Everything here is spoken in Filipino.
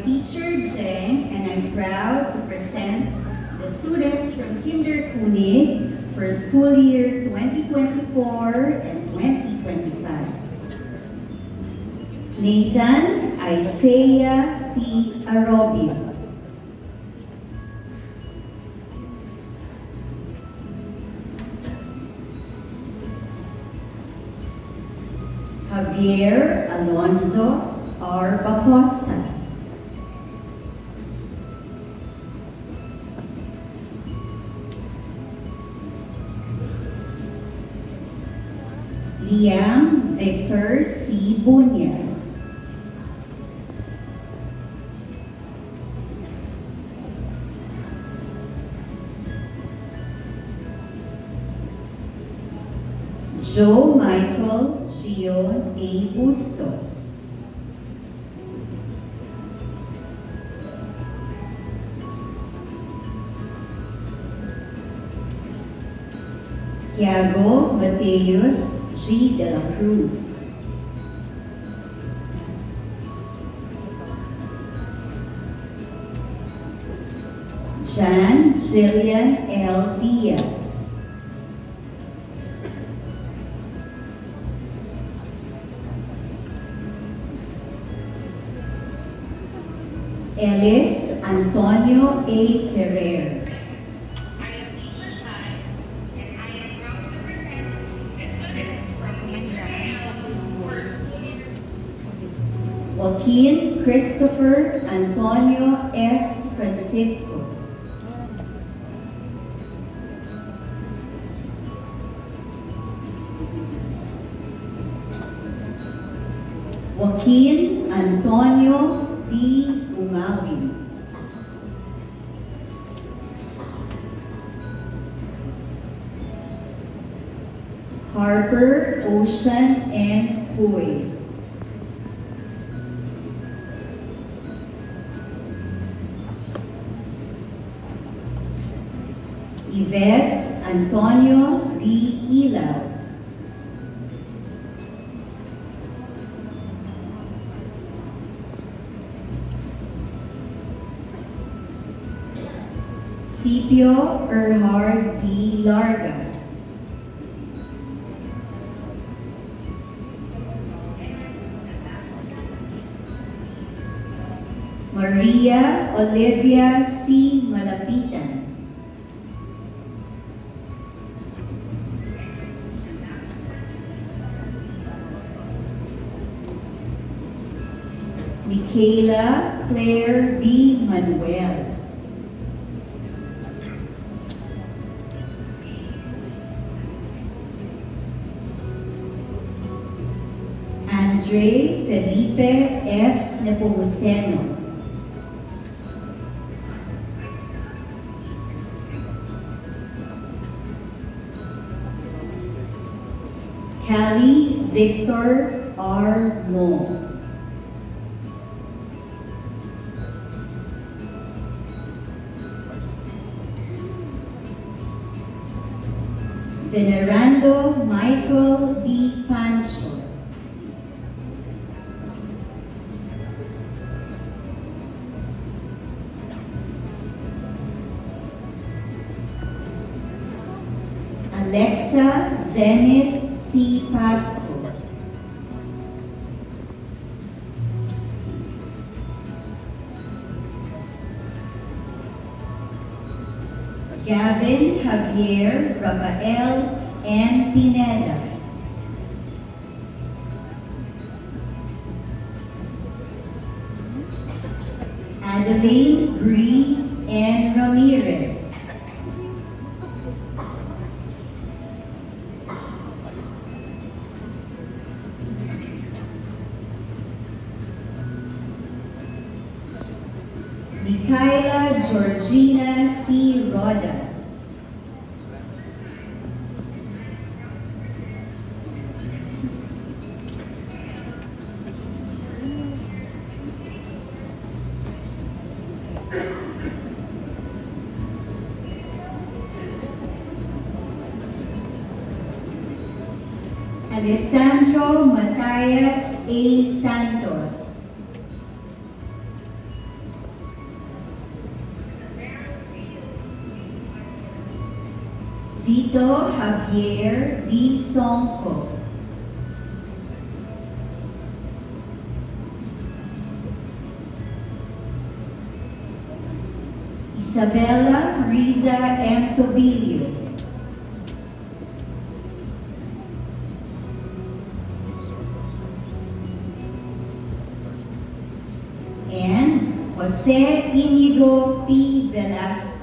teacher Jeng, and I'm proud to present the students from Kinder Kunig for school year 2024 and 2025. Nathan Isaiah T. Arobio. Javier Alonso R. Bacosa. Liam Victor C. Bunya. Joe Michael Gion A. Bustos. Tiago Mateus G. De La Cruz. Jan Jillian L. Diaz. Ellis Antonio A. Ferrer. I am teacher Shai, and I am proud to present the students from kindergarten for school year. Joaquin Christopher Antonio S. Francisco. Joaquin Antonio B. Umawin. Harper Ocean N. Huy. Ives Antonio D. Ilaw. Scipio Erhard D. Larga. Maria Olivia C. Malapitan. Michaela Claire B. Manuel. Andre Felipe S. Nepomuceno. Callie Victor R. Mo. Venerando Michael D. Pancho. Alexa Zenith C. Pasco. Gavin Javier Rafael N. Pineda. Adeline Bree N. Ramirez. Micaela Georgina C. Rodas. Alessandro Matias A. Santos. Tito Javier D. Songco. Isabella Riza M. Tobilio. And Jose Inigo P. Velasco.